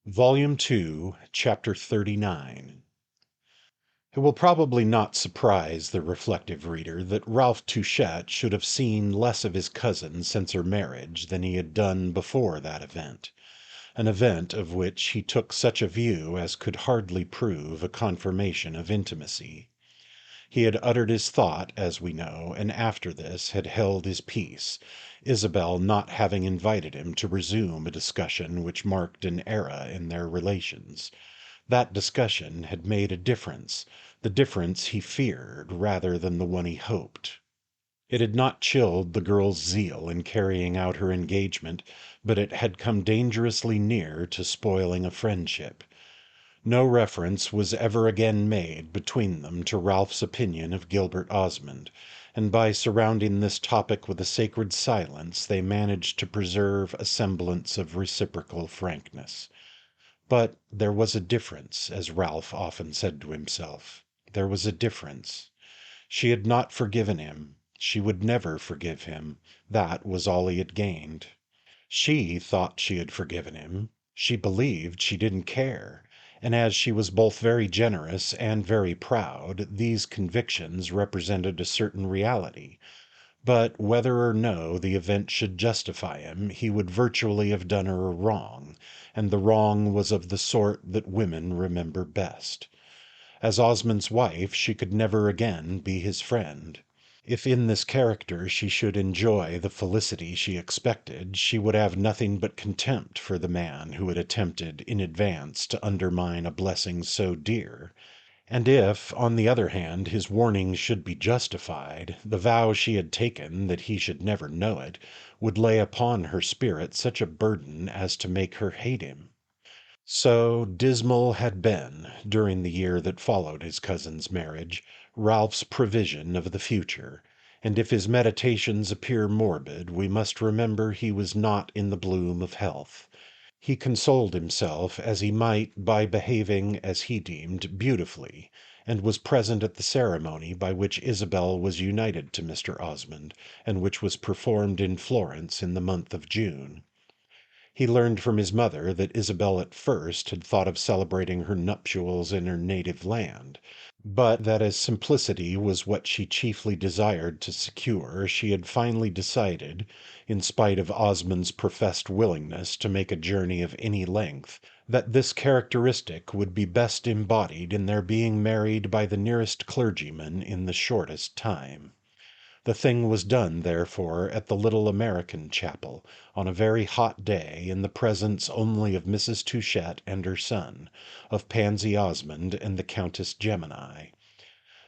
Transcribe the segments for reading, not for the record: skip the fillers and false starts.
Volume 2, Chapter 39. It will probably not surprise the reflective reader that Ralph Touchett should have seen less of his cousin since her marriage than he had done before that event, an event of which he took such a view as could hardly prove a confirmation of intimacy. He had uttered his thought, as we know, and after this had held his peace, Isabel not having invited him to resume a discussion which marked an era in their relations. That discussion had made a difference, the difference he feared rather than the one he hoped. It had not chilled the girl's zeal in carrying out her engagement, but it had come dangerously near to spoiling a friendship. No reference was ever again made between them to Ralph's opinion of Gilbert Osmond, and by surrounding this topic with a sacred silence they managed to preserve a semblance of reciprocal frankness. But there was a difference, as Ralph often said to himself. There was a difference. She had not forgiven him. She would never forgive him. That was all he had gained. She thought she had forgiven him. She believed she didn't care. And as she was both very generous and very proud, these convictions represented a certain reality. But whether or no the event should justify him, he would virtually have done her a wrong, and the wrong was of the sort that women remember best. As Osmond's wife she could never again be his friend. If in this character she should enjoy the felicity she expected, she would have nothing but contempt for the man who had attempted in advance to undermine a blessing so dear. And if, on the other hand, his warning should be justified, the vow she had taken that he should never know it would lay upon her spirit such a burden as to make her hate him. So dismal had been, during the year that followed his cousin's marriage, Ralph's prevision of the future, and if his meditations appear morbid, we must remember he was not in the bloom of health. He consoled himself as he might by behaving, as he deemed, beautifully, and was present at the ceremony by which Isabel was united to Mr. Osmond, and which was performed in Florence in the month of June. He learned from his mother that Isabel at first had thought of celebrating her nuptials in her native land, but that as simplicity was what she chiefly desired to secure, she had finally decided, in spite of Osmond's professed willingness to make a journey of any length, that this characteristic would be best embodied in their being married by the nearest clergyman in the shortest time. The thing was done, therefore, at the little American chapel, on a very hot day, in the presence only of Mrs. Touchett and her son, of Pansy Osmond and the Countess Gemini.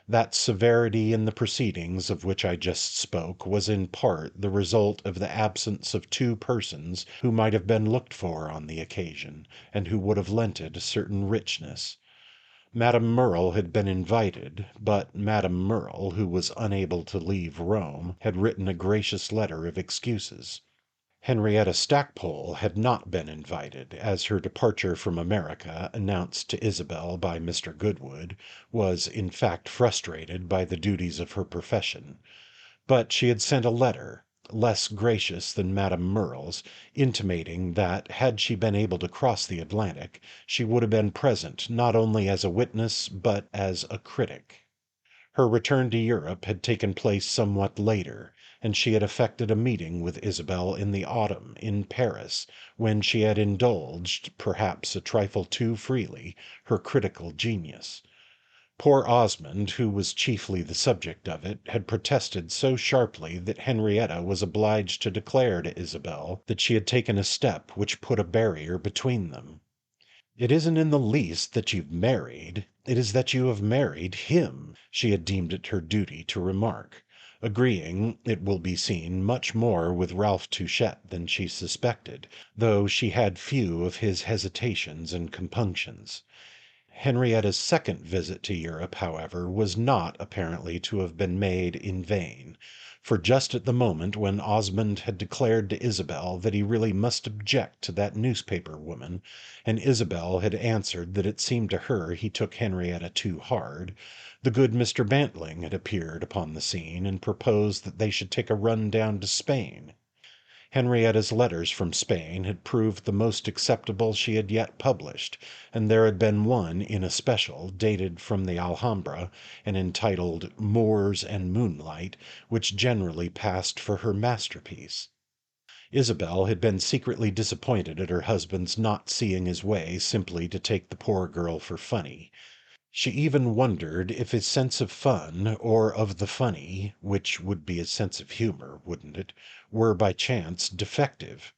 That severity in the proceedings of which I just spoke was in part the result of the absence of two persons who might have been looked for on the occasion, and who would have lent it a certain richness. Madame Merle had been invited, but Madame Merle, who was unable to leave Rome, had written a gracious letter of excuses. Henrietta Stackpole had not been invited, as her departure from America, announced to Isabel by Mr. Goodwood, was in fact frustrated by the duties of her profession. But she had sent a letter, less gracious than Madame Merle's, intimating that, had she been able to cross the Atlantic, she would have been present not only as a witness but as a critic. Her return to Europe had taken place somewhat later, and she had effected a meeting with Isabel in the autumn in Paris, when she had indulged, perhaps a trifle too freely, her critical genius. Poor Osmond, who was chiefly the subject of it, had protested so sharply that Henrietta was obliged to declare to Isabel that she had taken a step which put a barrier between them. "It isn't in the least that you've married, it is that you have married him," she had deemed it her duty to remark, agreeing, it will be seen, much more with Ralph Touchett than she suspected, though she had few of his hesitations and compunctions. Henrietta's second visit to Europe, however, was not apparently to have been made in vain, for just at the moment when Osmond had declared to Isabel that he really must object to that newspaper woman, and Isabel had answered that it seemed to her he took Henrietta too hard, the good Mr. Bantling had appeared upon the scene and proposed that they should take a run down to Spain. Henrietta's letters from Spain had proved the most acceptable she had yet published, and there had been one in especial, dated from the Alhambra, and entitled Moors and Moonlight, which generally passed for her masterpiece. Isabel had been secretly disappointed at her husband's not seeing his way simply to take the poor girl for funny. She even wondered if his sense of fun, or of the funny, which would be his sense of humor, wouldn't it, were by chance defective.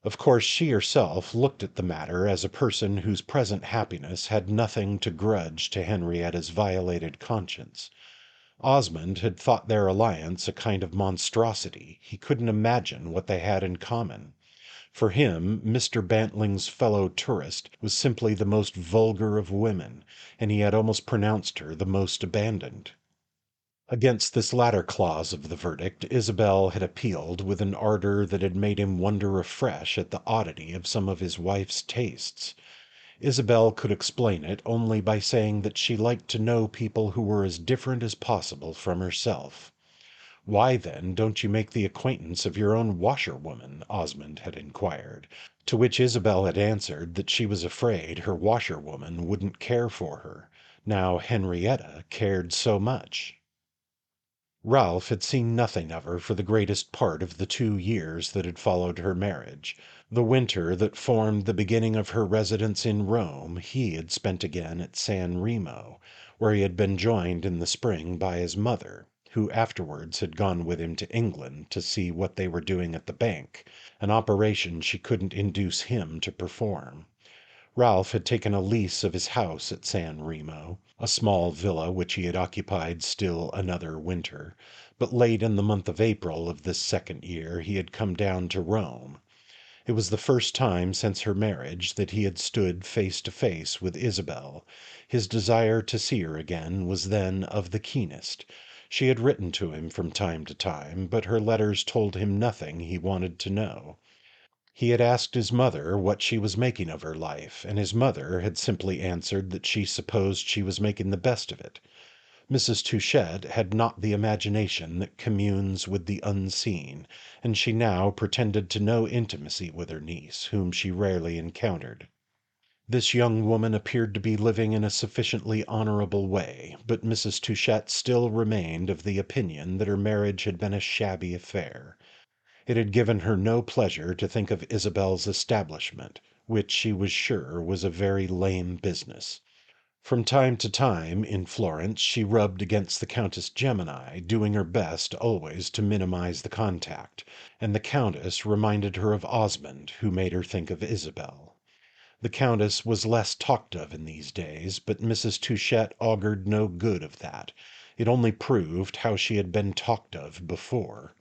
Of course she herself looked at the matter as a person whose present happiness had nothing to grudge to Henrietta's violated conscience. Osmond had thought their alliance a kind of monstrosity. He couldn't imagine what they had in common. For him, Mr. Bantling's fellow tourist was simply the most vulgar of women, and he had almost pronounced her the most abandoned. Against this latter clause of the verdict Isabel had appealed with an ardor that had made him wonder afresh at the oddity of some of his wife's tastes. Isabel could explain it only by saying that she liked to know people who were as different as possible from herself. "Why, then, don't you make the acquaintance of your own washerwoman?" Osmond had inquired, to which Isabel had answered that she was afraid her washerwoman wouldn't care for her. Now Henrietta cared so much. Ralph had seen nothing of her for the greatest part of the 2 years that had followed her marriage. The winter that formed the beginning of her residence in Rome he had spent again at San Remo, where he had been joined in the spring by his mother, who afterwards had gone with him to England to see what they were doing at the bank, an operation she couldn't induce him to perform. Ralph had taken a lease of his house at San Remo, a small villa which he had occupied still another winter, but late in the month of April of this second year he had come down to Rome. It was the first time since her marriage that he had stood face to face with Isabel. His desire to see her again was then of the keenest. She had written to him from time to time, but her letters told him nothing he wanted to know. He had asked his mother what she was making of her life, and his mother had simply answered that she supposed she was making the best of it. Mrs. Touchett had not the imagination that communes with the unseen, and she now pretended to no intimacy with her niece, whom she rarely encountered. This young woman appeared to be living in a sufficiently honorable way, but Mrs. Touchett still remained of the opinion that her marriage had been a shabby affair. It had given her no pleasure to think of Isabel's establishment, which she was sure was a very lame business. From time to time, in Florence, she rubbed against the Countess Gemini, doing her best always to minimize the contact, and the Countess reminded her of Osmond, who made her think of Isabel. The Countess was less talked of in these days, but Mrs. Touchett augured no good of that. It only proved how she had been talked of before.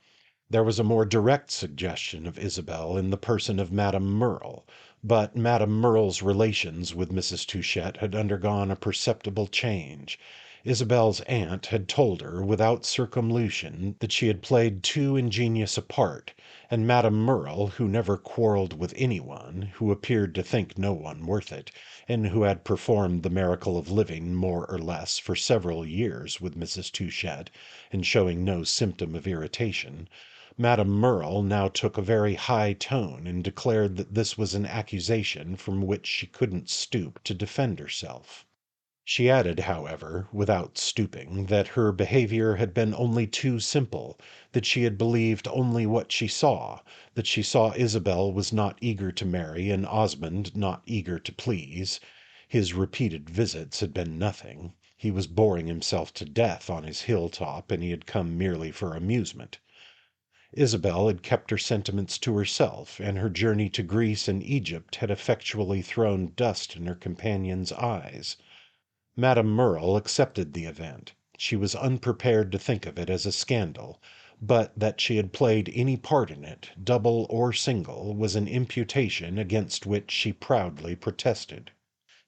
There was a more direct suggestion of Isabel in the person of Madame Merle, but Madame Merle's relations with Mrs. Touchett had undergone a perceptible change. Isabel's aunt had told her without circumlocution that she had played too ingenious a part, and Madame Merle, who never quarrelled with anyone, who appeared to think no one worth it, and who had performed the miracle of living more or less for several years with Mrs. Touchett, and showing no symptom of irritation, Madame Merle now took a very high tone and declared that this was an accusation from which she couldn't stoop to defend herself. She added, however, without stooping, that her behavior had been only too simple, that she had believed only what she saw, that she saw Isabel was not eager to marry and Osmond not eager to please. His repeated visits had been nothing. He was boring himself to death on his hilltop, and he had come merely for amusement. Isabel had kept her sentiments to herself, and her journey to Greece and Egypt had effectually thrown dust in her companion's eyes. Madame Merle accepted the event. She was unprepared to think of it as a scandal, but that she had played any part in it, double or single, was an imputation against which she proudly protested.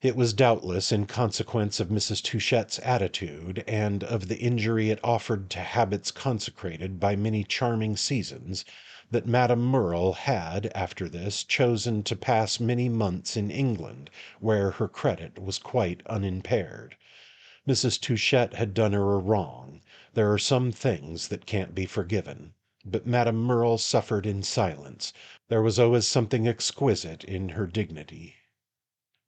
It was doubtless in consequence of Mrs. Touchett's attitude, and of the injury it offered to habits consecrated by many charming seasons, that Madame Merle had, after this, chosen to pass many months in England, where her credit was quite unimpaired. Mrs. Touchett had done her a wrong. There are some things that can't be forgiven. But Madame Merle suffered in silence. There was always something exquisite in her dignity.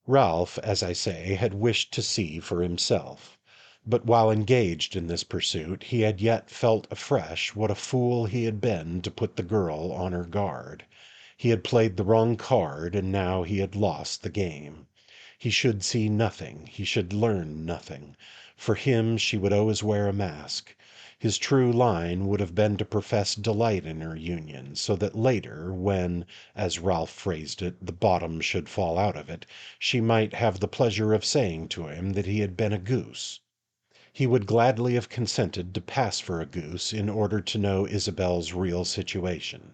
Ralph, as I say, had wished to see for himself. But while engaged in this pursuit, he had yet felt afresh what a fool he had been to put the girl on her guard. He had played the wrong card, and now he had lost the game. He should see nothing, he should learn nothing. For him she would always wear a mask. His true line would have been to profess delight in her union, so that later, when, as Ralph phrased it, the bottom should fall out of it, she might have the pleasure of saying to him that he had been a goose. He would gladly have consented to pass for a goose in order to know Isabel's real situation.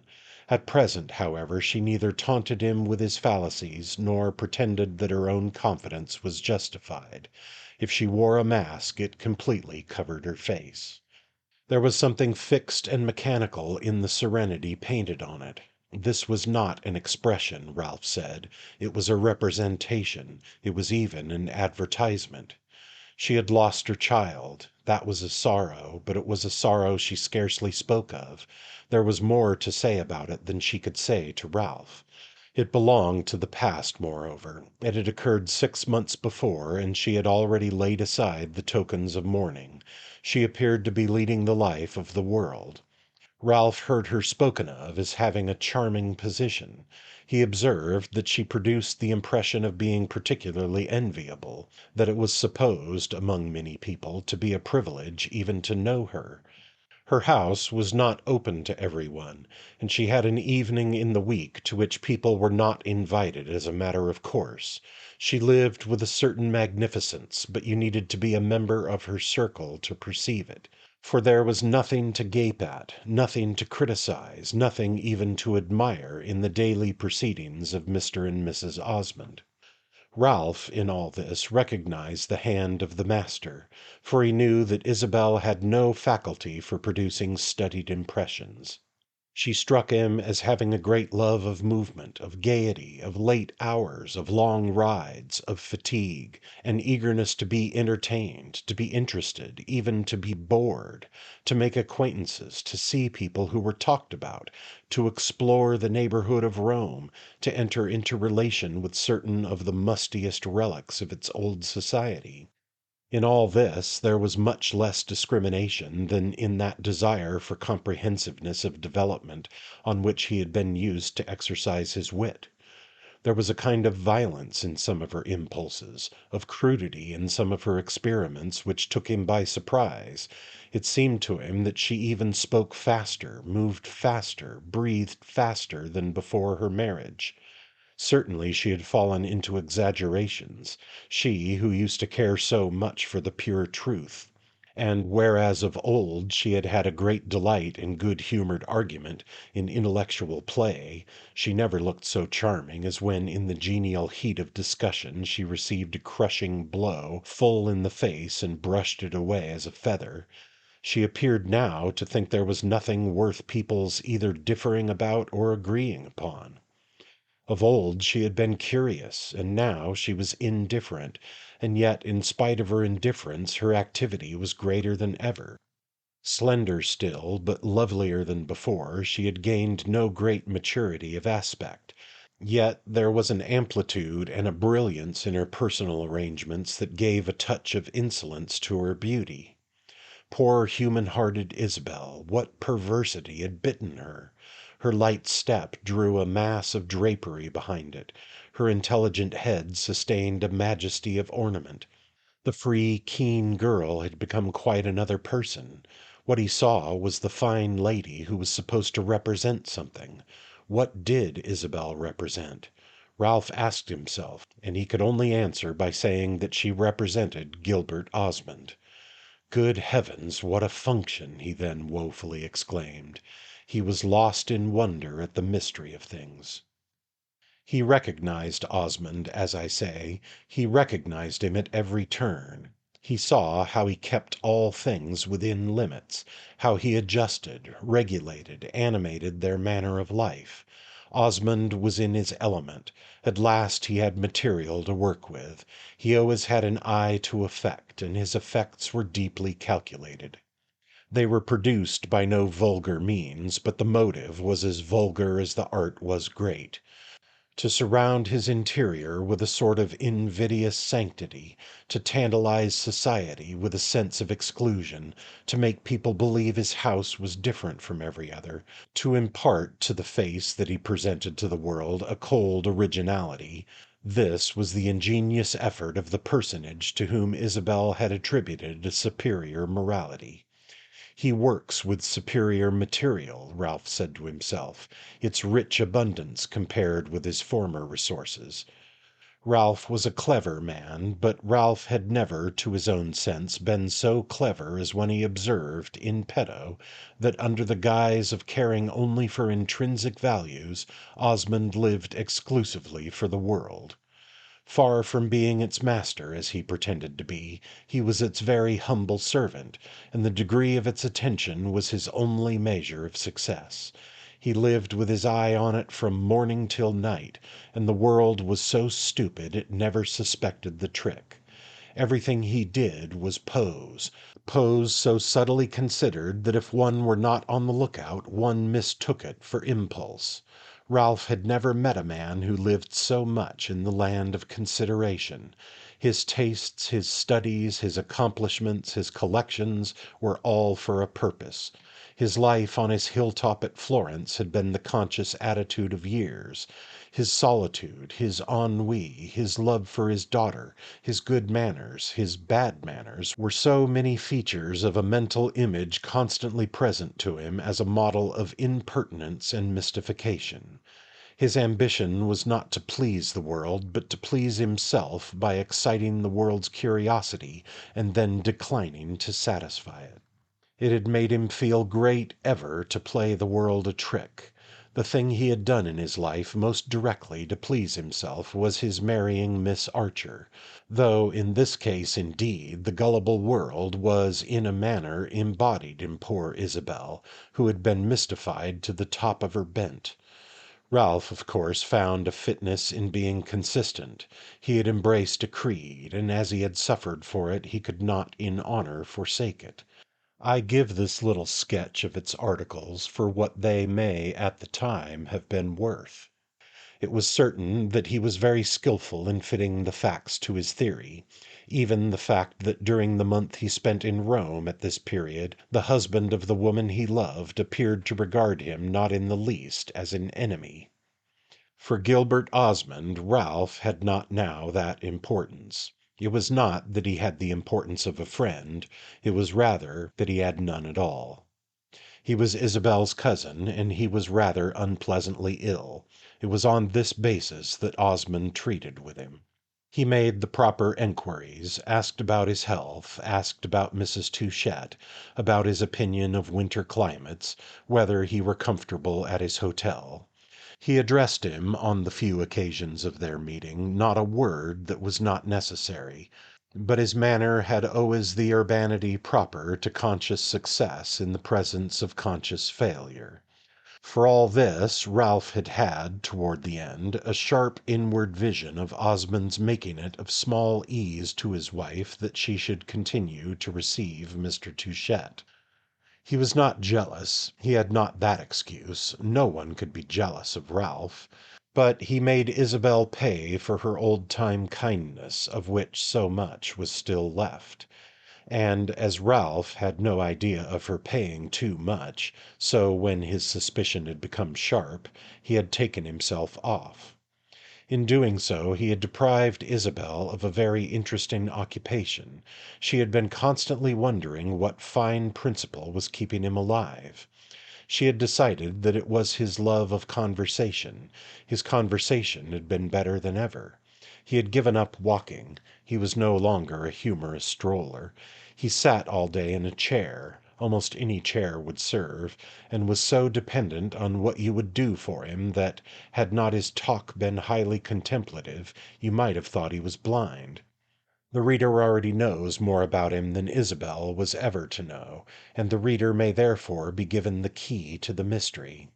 At present, however, she neither taunted him with his fallacies nor pretended that her own confidence was justified. If she wore a mask, it completely covered her face. There was something fixed and mechanical in the serenity painted on it. This was not an expression, Ralph said. It was a representation. It was even an advertisement. She had lost her child. That was a sorrow, but it was a sorrow she scarcely spoke of. There was more to say about it than she could say to Ralph. It belonged to the past, moreover. It had occurred 6 months before, and she had already laid aside the tokens of mourning. She appeared to be leading the life of the world. Ralph heard her spoken of as having a charming position. He observed that she produced the impression of being particularly enviable, that it was supposed, among many people, to be a privilege even to know her. Her house was not open to everyone, and she had an evening in the week to which people were not invited as a matter of course. She lived with a certain magnificence, but you needed to be a member of her circle to perceive it. For there was nothing to gape at, nothing to criticize, nothing even to admire in the daily proceedings of Mr. and Mrs. Osmond. Ralph, in all this, recognized the hand of the master, for he knew that Isabel had no faculty for producing studied impressions. She struck him as having a great love of movement, of gaiety, of late hours, of long rides, of fatigue, an eagerness to be entertained, to be interested, even to be bored, to make acquaintances, to see people who were talked about, to explore the neighborhood of Rome, to enter into relation with certain of the mustiest relics of its old society. In all this there was much less discrimination than in that desire for comprehensiveness of development on which he had been used to exercise his wit. There was a kind of violence in some of her impulses, of crudity in some of her experiments which took him by surprise. It seemed to him that she even spoke faster, moved faster, breathed faster than before her marriage. Certainly she had fallen into exaggerations, she who used to care so much for the pure truth. And whereas of old she had had a great delight in good-humored argument, in intellectual play, she never looked so charming as when in the genial heat of discussion she received a crushing blow full in the face and brushed it away as a feather. She appeared now to think there was nothing worth people's either differing about or agreeing upon. Of old she had been curious, and now she was indifferent, and yet in spite of her indifference her activity was greater than ever. Slender still, but lovelier than before, she had gained no great maturity of aspect. Yet there was an amplitude and a brilliance in her personal arrangements that gave a touch of insolence to her beauty. Poor human-hearted Isabel, what perversity had bitten her! Her light step drew a mass of drapery behind it. Her intelligent head sustained a majesty of ornament. The free, keen girl had become quite another person. What he saw was the fine lady who was supposed to represent something. What did Isabel represent? Ralph asked himself, and he could only answer by saying that she represented Gilbert Osmond. Good heavens, what a function! He then woefully exclaimed. He was lost in wonder at the mystery of things. He recognized Osmond, as I say. He recognized him at every turn. He saw how he kept all things within limits, how he adjusted, regulated, animated their manner of life. Osmond was in his element. At last he had material to work with. He always had an eye to effect, and his effects were deeply calculated. They were produced by no vulgar means, but the motive was as vulgar as the art was great. To surround his interior with a sort of invidious sanctity, to tantalize society with a sense of exclusion, to make people believe his house was different from every other, to impart to the face that he presented to the world a cold originality, this was the ingenious effort of the personage to whom Isabel had attributed a superior morality. He works with superior material, Ralph said to himself, its rich abundance compared with his former resources. Ralph was a clever man, but Ralph had never, to his own sense, been so clever as when he observed, in petto, that under the guise of caring only for intrinsic values, Osmond lived exclusively for the world. Far from being its master, as he pretended to be, he was its very humble servant, and the degree of its attention was his only measure of success. He lived with his eye on it from morning till night, and the world was so stupid it never suspected the trick. Everything he did was pose so subtly considered that if one were not on the lookout one mistook it for impulse. Ralph had never met a man who lived so much in the land of consideration. His tastes, his studies, his accomplishments, his collections were all for a purpose. His life on his hilltop at Florence had been the conscious attitude of years. His solitude, his ennui, his love for his daughter, his good manners, his bad manners, were so many features of a mental image constantly present to him as a model of impertinence and mystification. His ambition was not to please the world, but to please himself by exciting the world's curiosity and then declining to satisfy it. It had made him feel great ever to play the world a trick. The thing he had done in his life most directly to please himself was his marrying Miss Archer, though in this case indeed the gullible world was in a manner embodied in poor Isabel, who had been mystified to the top of her bent. Ralph, of course, found a fitness in being consistent. He had embraced a creed, and as he had suffered for it he could not in honor forsake it. I give this little sketch of its articles for what they may at the time have been worth. It was certain that he was very skilful in fitting the facts to his theory, even the fact that during the month he spent in Rome at this period the husband of the woman he loved appeared to regard him not in the least as an enemy. For Gilbert Osmond, Ralph had not now that importance. It was not that he had the importance of a friend, it was rather that he had none at all. He was Isabel's cousin, and he was rather unpleasantly ill. It was on this basis that Osmond treated with him. He made the proper enquiries, asked about his health, asked about Mrs. Touchett, about his opinion of winter climates, whether he were comfortable at his hotel. He addressed him, on the few occasions of their meeting, not a word that was not necessary, but his manner had always the urbanity proper to conscious success in the presence of conscious failure. For all this, Ralph had had, toward the end, a sharp inward vision of Osmond's making it of small ease to his wife that she should continue to receive Mr. Touchett. He was not jealous, he had not that excuse, no one could be jealous of Ralph, but he made Isabel pay for her old-time kindness, of which so much was still left. And as Ralph had no idea of her paying too much, so when his suspicion had become sharp, he had taken himself off. In doing so he had deprived Isabel of a very interesting occupation. She had been constantly wondering what fine principle was keeping him alive. She had decided that it was his love of conversation. His conversation had been better than ever. He had given up walking. He was no longer a humorous stroller. He sat all day in a chair, almost any chair would serve, and was so dependent on what you would do for him that, had not his talk been highly contemplative, you might have thought he was blind. The reader already knows more about him than Isabel was ever to know, and the reader may therefore be given the key to the mystery.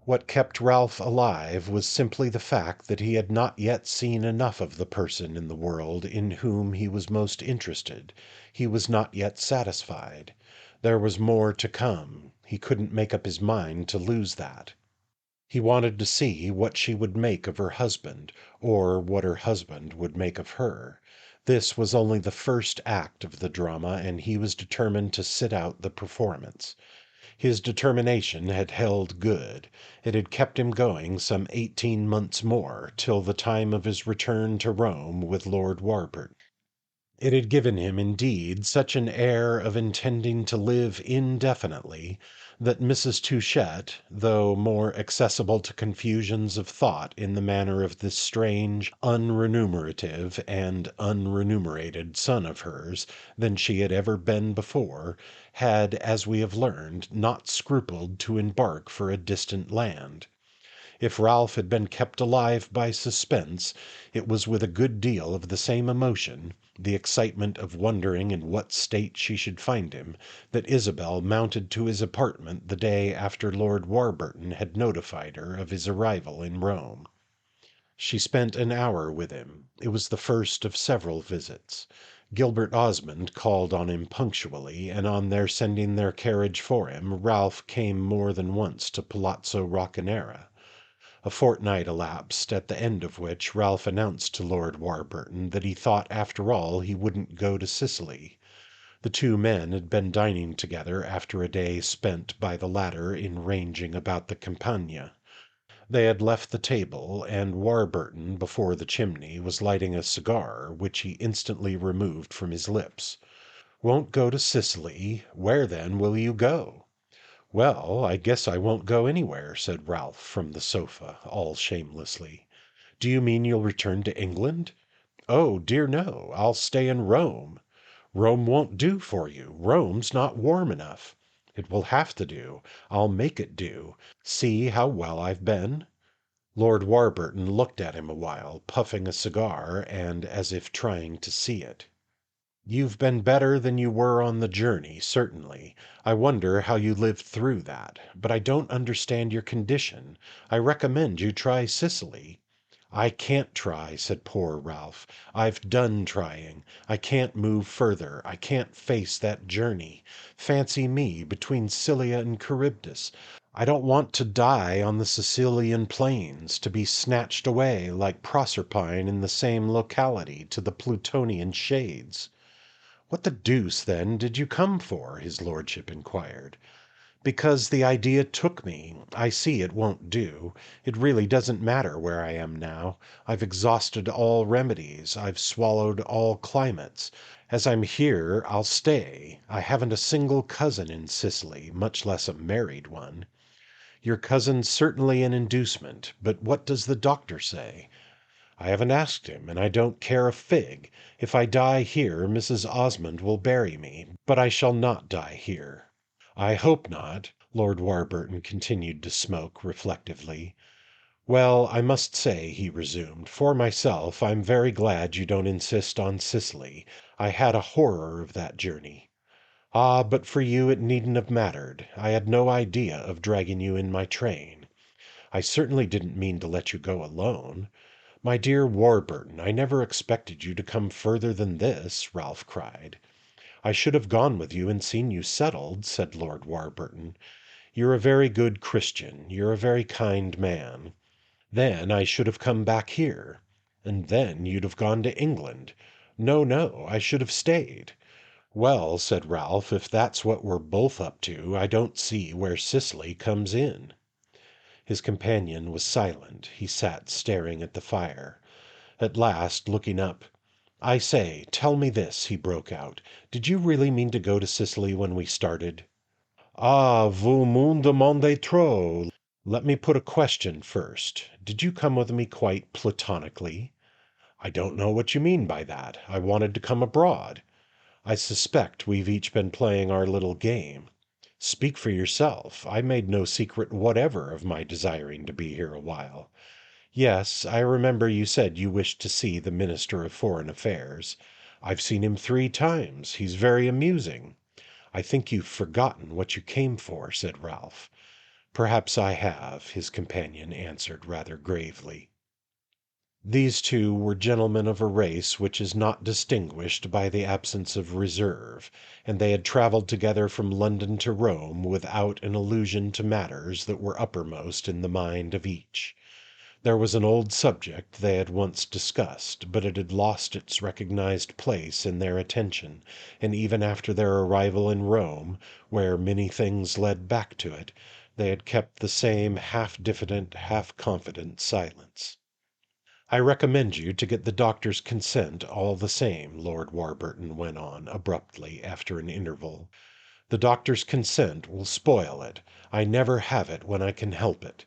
What kept Ralph alive was simply the fact that he had not yet seen enough of the person in the world in whom he was most interested. He was not yet satisfied. There was more to come. He couldn't make up his mind to lose that. He wanted to see what she would make of her husband, or what her husband would make of her. This was only the first act of the drama, and he was determined to sit out the performance. His determination had held good. It had kept him going some 18 months more, till the time of his return to Rome with Lord Warburton. It had given him, indeed, such an air of intending to live indefinitely, that Mrs. Touchett, though more accessible to confusions of thought in the manner of this strange, unremunerative, and unremunerated son of hers than she had ever been before, had, as we have learned, not scrupled to embark for a distant land. If Ralph had been kept alive by suspense, it was with a good deal of the same emotion, the excitement of wondering in what state she should find him, that Isabel mounted to his apartment the day after Lord Warburton had notified her of his arrival in Rome. She spent an hour with him. It was the first of several visits. Gilbert Osmond called on him punctually, and on their sending their carriage for him, Ralph came more than once to Palazzo Roccanera. A fortnight elapsed, at the end of which Ralph announced to Lord Warburton that he thought after all he wouldn't go to Sicily. The two men had been dining together after a day spent by the latter in ranging about the Campagna. They had left the table, and Warburton, before the chimney, was lighting a cigar, which he instantly removed from his lips. "Won't go to Sicily? Where then will you go?" "Well, I guess I won't go anywhere," said Ralph from the sofa, all shamelessly. "Do you mean you'll return to England?" "Oh, dear no, I'll stay in Rome." "Rome won't do for you. Rome's not warm enough." "It will have to do. I'll make it do. See how well I've been." Lord Warburton looked at him a while, puffing a cigar, and as if trying to see it. "You've been better than you were on the journey, certainly. I wonder how you lived through that. But I don't understand your condition. I recommend you try Sicily." "I can't try," said poor Ralph. "I've done trying. I can't move further. I can't face that journey. Fancy me between Scylla and Charybdis. I don't want to die on the Sicilian plains, to be snatched away like Proserpine in the same locality to the Plutonian shades." "What the deuce, then, did you come for?" his lordship inquired. "Because the idea took me. I see it won't do. It really doesn't matter where I am now. I've exhausted all remedies. I've swallowed all climates. As I'm here, I'll stay. I haven't a single cousin in Sicily, much less a married one." "Your cousin's certainly an inducement. But what does the doctor say?" "I haven't asked him, and I don't care a fig. If I die here, Mrs. Osmond will bury me, but I shall not die here." "I hope not." Lord Warburton continued to smoke reflectively. "Well, I must say," he resumed, "for myself, I'm very glad you don't insist on Sicily. I had a horror of that journey." "Ah, but for you it needn't have mattered. I had no idea of dragging you in my train." "I certainly didn't mean to let you go alone." "My dear Warburton, I never expected you to come further than this," Ralph cried. "I should have gone with you and seen you settled," said Lord Warburton. "You're a very good Christian. You're a very kind man." "Then I should have come back here." "And then you'd have gone to England." "No, no, I should have stayed." "Well," said Ralph, "if that's what we're both up to, I don't see where Sicily comes in." His companion was silent. He sat staring at the fire. At last, looking up, "I say, tell me this," he broke out. "Did you really mean to go to Sicily when we started?" "Ah, vous m'en demandez trop. Let me put a question first. Did you come with me quite platonically?" "I don't know what you mean by that. I wanted to come abroad." "I suspect we've each been playing our little game." "Speak for yourself. I made no secret whatever of my desiring to be here a while." "Yes, I remember you said you wished to see the Minister of Foreign Affairs." "I've seen him 3 times. He's very amusing." "I think you've forgotten what you came for," said Ralph. "Perhaps I have," his companion answered rather gravely. These two were gentlemen of a race which is not distinguished by the absence of reserve, and they had travelled together from London to Rome without an allusion to matters that were uppermost in the mind of each. There was an old subject they had once discussed, but it had lost its recognized place in their attention, and even after their arrival in Rome, where many things led back to it, they had kept the same half-diffident, half-confident silence. "I recommend you to get the doctor's consent all the same," Lord Warburton went on abruptly after an interval. "The doctor's consent will spoil it. I never have it when I can help it."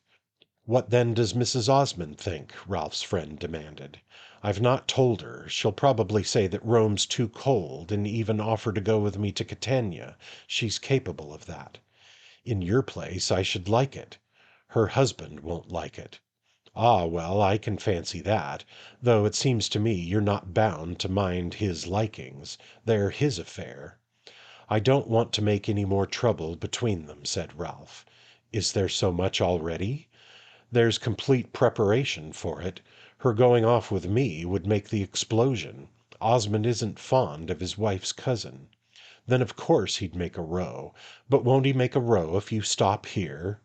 "What then does Mrs. Osmond think?" Ralph's friend demanded. "I've not told her. She'll probably say that Rome's too cold, and even offer to go with me to Catania. She's capable of that. In your place I should like it. Her husband won't like it." "Ah, well, I can fancy that, though it seems to me you're not bound to mind his likings. They're his affair." "I don't want to make any more trouble between them," said Ralph. "Is there so much already?" "There's complete preparation for it. Her going off with me would make the explosion. Osmond isn't fond of his wife's cousin." "Then of course he'd make a row. But won't he make a row if you stop here?"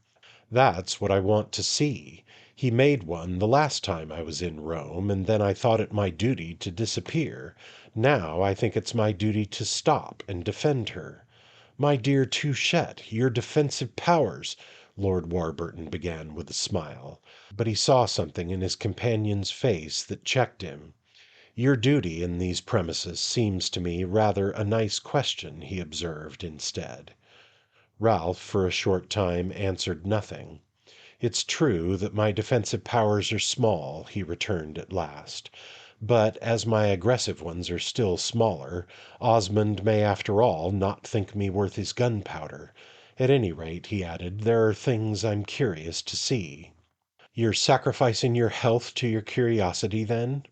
"That's what I want to see. He made one the last time I was in Rome, and then I thought it my duty to disappear. Now I think it's my duty to stop and defend her." "My dear Touchette, your defensive powers—" Lord Warburton began with a smile, but he saw something in his companion's face that checked him. "Your duty in these premises seems to me rather a nice question," he observed instead. Ralph for a short time answered nothing. "It's true that my defensive powers are small," he returned at last. "But as my aggressive ones are still smaller, Osmond may after all not think me worth his gunpowder. At any rate," he added, "there are things I'm curious to see." "You're sacrificing your health to your curiosity, then?"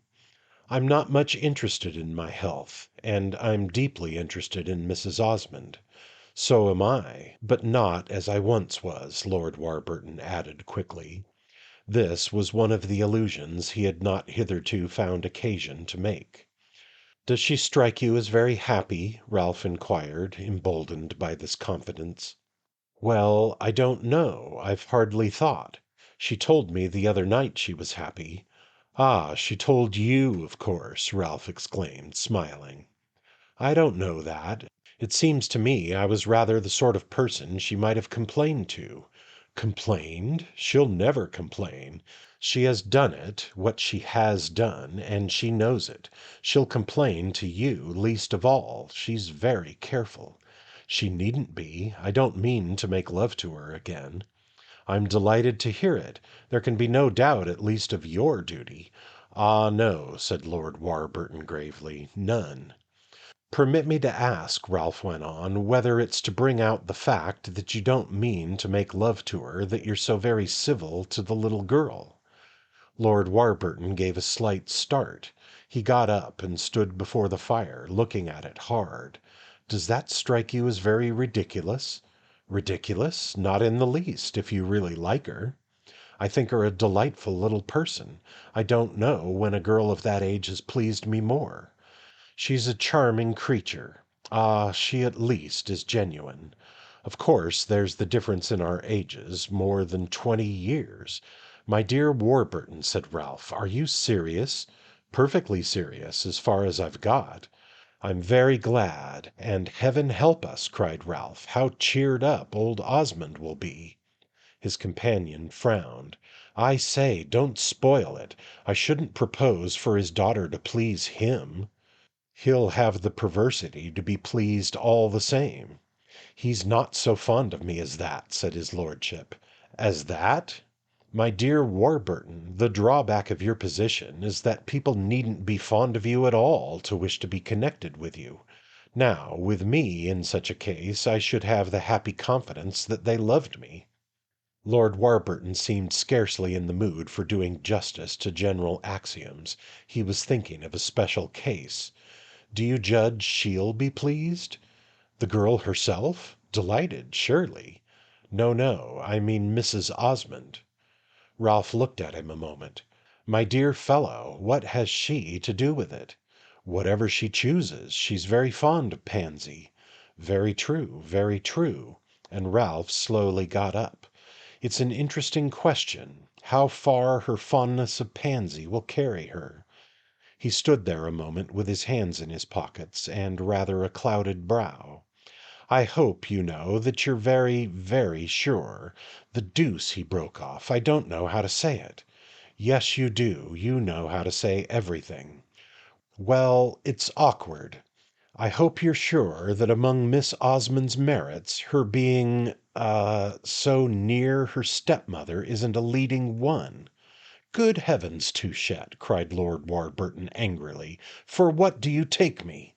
"I'm not much interested in my health, and I'm deeply interested in Mrs. Osmond." "So am I, but not as I once was," Lord Warburton added quickly. This was one of the allusions he had not hitherto found occasion to make. "Does she strike you as very happy?" Ralph inquired, emboldened by this confidence. "Well, I don't know. I've hardly thought. She told me the other night she was happy." "Ah, she told you, of course," Ralph exclaimed, smiling. "I don't know that. It seems to me I was rather the sort of person she might have complained to." "Complained? She'll never complain. She has done it, what she has done, and she knows it. She'll complain to you least of all. She's very careful." "She needn't be. I don't mean to make love to her again." "I'm delighted to hear it. There can be no doubt at least of your duty." "Ah, no," said Lord Warburton gravely, "none." "Permit me to ask," Ralph went on, "whether it's to bring out the fact that you don't mean to make love to her that you're so very civil to the little girl?" Lord Warburton gave a slight start. He got up and stood before the fire, looking at it hard. "Does that strike you as very ridiculous?" "Ridiculous? Not in the least, if you really like her." "I think her a delightful little person. I don't know when a girl of that age has pleased me more." "She's a charming creature. Ah, she at least is genuine. Of course there's the difference in our ages, more than 20 years." "My dear Warburton," said Ralph, "are you serious?" "Perfectly serious, as far as I've got." "I'm very glad, and Heaven help us," cried Ralph, "how cheered up old Osmond will be." His companion frowned. "I say, don't spoil it. I shouldn't propose for his daughter to please him." "He'll have the perversity to be pleased all the same." "He's not so fond of me as that," said his lordship. "As that?" "My dear Warburton, the drawback of your position is that people needn't be fond of you at all to wish to be connected with you. Now, with me in such a case I should have the happy confidence that they loved me." Lord Warburton seemed scarcely in the mood for doing justice to general axioms. He was thinking of a special case. "Do you judge she'll be pleased?" "The girl herself? Delighted, surely." "No, no, I mean Mrs. Osmond." Ralph looked at him a moment. My dear fellow, what has she to do with it? Whatever she chooses, she's very fond of Pansy. Very true, very true. And Ralph slowly got up. It's an interesting question, how far her fondness of Pansy will carry her. He stood there a moment with his hands in his pockets and rather a clouded brow. I hope, you know, that you're very, very sure. The deuce, he broke off, I don't know how to say it. Yes, you do. You know how to say everything. Well, it's awkward. I hope you're sure that among Miss Osmond's merits, her being, so near her stepmother isn't a leading one. Good heavens, Touchett, cried Lord Warburton angrily, for what do you take me?